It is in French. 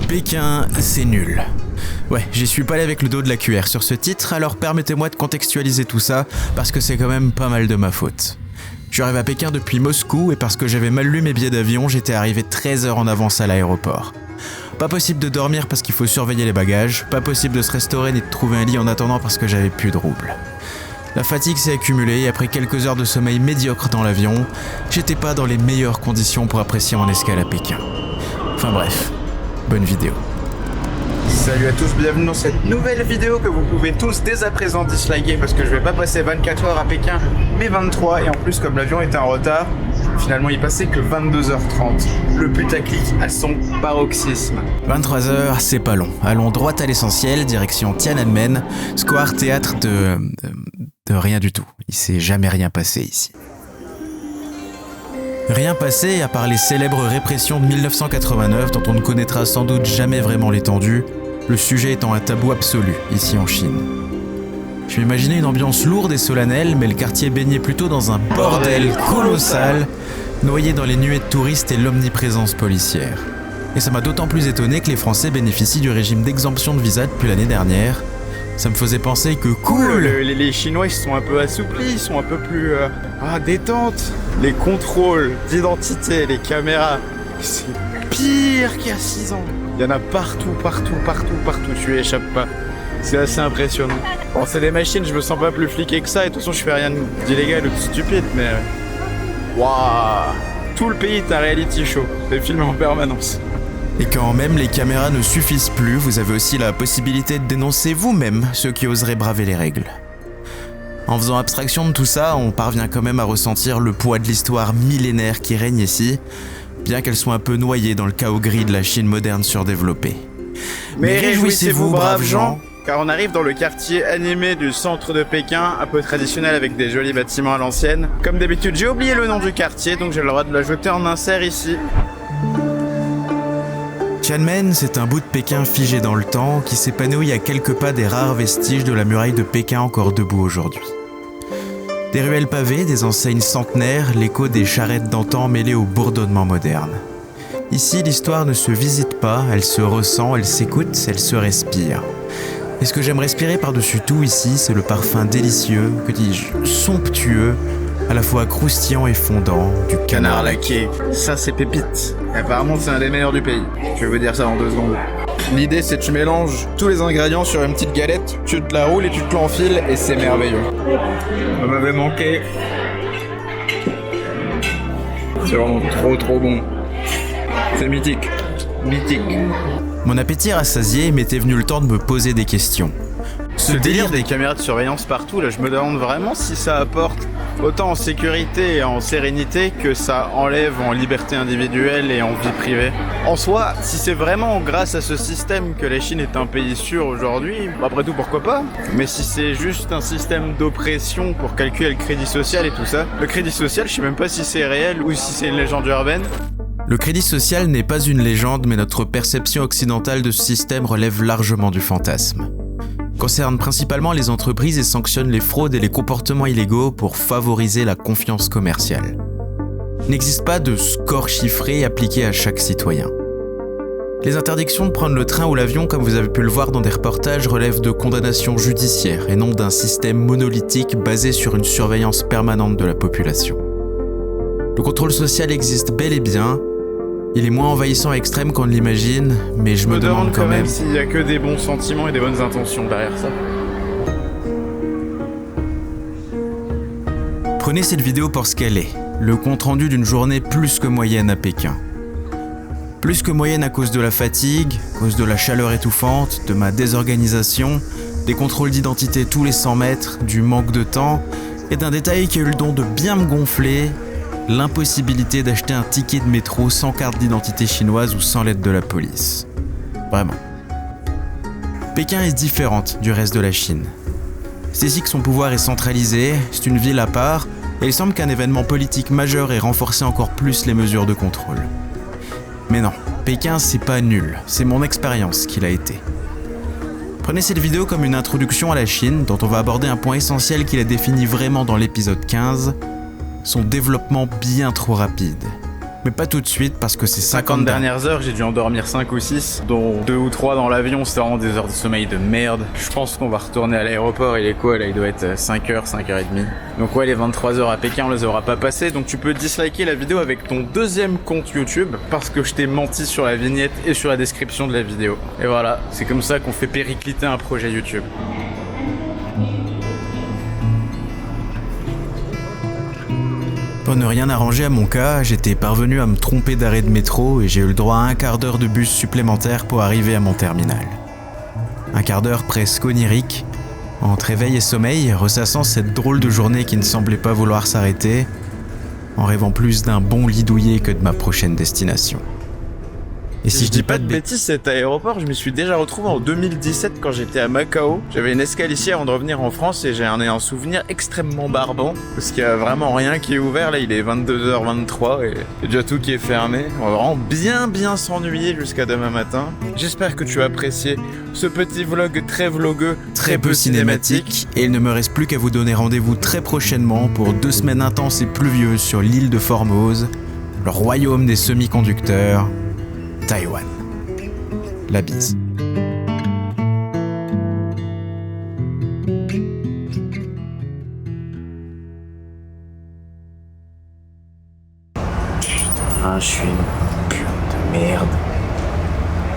Pékin, c'est nul. Ouais, j'y suis pas allé avec le dos de la cuillère sur ce titre, alors permettez-moi de contextualiser tout ça, parce que c'est quand même pas mal de ma faute. Je suis arrivé à Pékin depuis Moscou, et parce que j'avais mal lu mes billets d'avion, j'étais arrivé 13 heures en avance à l'aéroport. Pas possible de dormir parce qu'il faut surveiller les bagages, pas possible de se restaurer ni de trouver un lit en attendant parce que j'avais plus de roubles. La fatigue s'est accumulée et après quelques heures de sommeil médiocre dans l'avion, j'étais pas dans les meilleures conditions pour apprécier mon escale à Pékin. Enfin bref, bonne vidéo. Salut à tous, bienvenue dans cette nouvelle vidéo que vous pouvez tous dès à présent disliker parce que je vais pas passer 24 heures à Pékin mais 23 et en plus comme l'avion était en retard, finalement il passait que 22h30. Le putaclic à son paroxysme. 23 heures, c'est pas long. Allons droit à l'essentiel, direction Tiananmen, square théâtre de rien du tout. Il s'est jamais rien passé ici. Rien passé à part les célèbres répressions de 1989 dont on ne connaîtra sans doute jamais vraiment l'étendue, le sujet étant un tabou absolu ici en Chine. Je m'imaginais une ambiance lourde et solennelle, mais le quartier baignait plutôt dans un bordel colossal, noyé dans les nuées de touristes et l'omniprésence policière. Et ça m'a d'autant plus étonné que les Français bénéficient du régime d'exemption de visa depuis l'année dernière. Ça me faisait penser que cool. Les Chinois ils sont un peu assouplis, ils sont un peu plus détente. Les contrôles d'identité, les caméras, c'est pire qu'il y a 6 ans. Il y en a partout, tu y échappes pas. C'est assez impressionnant. Bon, c'est des machines, je me sens pas plus fliqué que ça, et de toute façon je fais rien d'illégal ou de stupide, mais... Waouh. Tout le pays est un reality show, c'est filmé en permanence. Et quand même les caméras ne suffisent plus, vous avez aussi la possibilité de dénoncer vous-même ceux qui oseraient braver les règles. En faisant abstraction de tout ça, on parvient quand même à ressentir le poids de l'histoire millénaire qui règne ici, bien qu'elle soit un peu noyée dans le chaos gris de la Chine moderne surdéveloppée. Mais réjouissez-vous, braves gens, car on arrive dans le quartier animé du centre de Pékin, un peu traditionnel avec des jolis bâtiments à l'ancienne. Comme d'habitude, j'ai oublié le nom du quartier, donc j'ai le droit de l'ajouter en insert ici. Tiananmen, c'est un bout de Pékin figé dans le temps qui s'épanouit à quelques pas des rares vestiges de la muraille de Pékin encore debout aujourd'hui. Des ruelles pavées, des enseignes centenaires, l'écho des charrettes d'antan mêlé au bourdonnement moderne. Ici, l'histoire ne se visite pas, elle se ressent, elle s'écoute, elle se respire. Et ce que j'aime respirer par-dessus tout ici, c'est le parfum délicieux, que dis-je, somptueux, à la fois croustillant et fondant, du canard laqué. Ça c'est pépite. Et apparemment c'est un des meilleurs du pays. Je vais vous dire ça en 2 secondes. L'idée c'est que tu mélanges tous les ingrédients sur une petite galette, tu te la roules et tu te l'enfiles et c'est merveilleux. Ça m'avait manqué. C'est vraiment trop bon. C'est mythique. Mythique. Mon appétit rassasié m'était venu le temps de me poser des questions. Ce délire des caméras de surveillance partout, là, je me demande vraiment si ça apporte autant en sécurité et en sérénité que ça enlève en liberté individuelle et en vie privée. En soi, si c'est vraiment grâce à ce système que la Chine est un pays sûr aujourd'hui, après tout pourquoi pas. Mais si c'est juste un système d'oppression pour calculer le crédit social et tout ça, le crédit social, je sais même pas si c'est réel ou si c'est une légende urbaine. Le crédit social n'est pas une légende, mais notre perception occidentale de ce système relève largement du fantasme. Concerne principalement les entreprises et sanctionne les fraudes et les comportements illégaux pour favoriser la confiance commerciale. Il n'existe pas de score chiffré appliqué à chaque citoyen. Les interdictions de prendre le train ou l'avion, comme vous avez pu le voir dans des reportages, relèvent de condamnations judiciaires et non d'un système monolithique basé sur une surveillance permanente de la population. Le contrôle social existe bel et bien. Il est moins envahissant et extrême qu'on ne l'imagine, mais je me demande quand même s'il y a que des bons sentiments et des bonnes intentions derrière ça. Prenez cette vidéo pour ce qu'elle est, le compte-rendu d'une journée plus que moyenne à Pékin. Plus que moyenne à cause de la fatigue, à cause de la chaleur étouffante, de ma désorganisation, des contrôles d'identité tous les 100 mètres, du manque de temps, et d'un détail qui a eu le don de bien me gonfler, l'impossibilité d'acheter un ticket de métro sans carte d'identité chinoise ou sans l'aide de la police. Vraiment. Pékin est différente du reste de la Chine. C'est ici que son pouvoir est centralisé, c'est une ville à part, et il semble qu'un événement politique majeur ait renforcé encore plus les mesures de contrôle. Mais non, Pékin c'est pas nul, c'est mon expérience qui l'a été. Prenez cette vidéo comme une introduction à la Chine, dont on va aborder un point essentiel qui la définit vraiment dans l'épisode 15, son développement bien trop rapide. Mais pas tout de suite parce que c'est 50 dernières heures, j'ai dû en dormir 5 ou 6, dont 2 ou 3 dans l'avion, c'était vraiment des heures de sommeil de merde. Je pense qu'on va retourner à l'aéroport, il est quoi là? Il doit être 5h, 5h30. Donc ouais, les 23 heures à Pékin, on les aura pas passées, donc tu peux disliker la vidéo avec ton deuxième compte YouTube, parce que je t'ai menti sur la vignette et sur la description de la vidéo. Et voilà, c'est comme ça qu'on fait péricliter un projet YouTube. Pour ne rien arranger à mon cas, j'étais parvenu à me tromper d'arrêt de métro et j'ai eu le droit à un quart d'heure de bus supplémentaire pour arriver à mon terminal. Un quart d'heure presque onirique, entre réveil et sommeil, ressassant cette drôle de journée qui ne semblait pas vouloir s'arrêter, en rêvant plus d'un bon lit douillet que de ma prochaine destination. Et Si je dis pas de bêtises, cet aéroport, je m'y suis déjà retrouvé en 2017 quand j'étais à Macao. J'avais une escale ici avant de revenir en France et j'ai un souvenir extrêmement barbant parce qu'il y a vraiment rien qui est ouvert. Là, il est 22h23 et il y a déjà tout qui est fermé. On va vraiment bien s'ennuyer jusqu'à demain matin. J'espère que tu as apprécié ce petit vlog très vlogueux, très peu cinématique, et il ne me reste plus qu'à vous donner rendez-vous très prochainement pour 2 semaines intenses et pluvieuses sur l'île de Formose, le royaume des semi-conducteurs, Taïwan. La bise. Putain, je suis une pute de merde.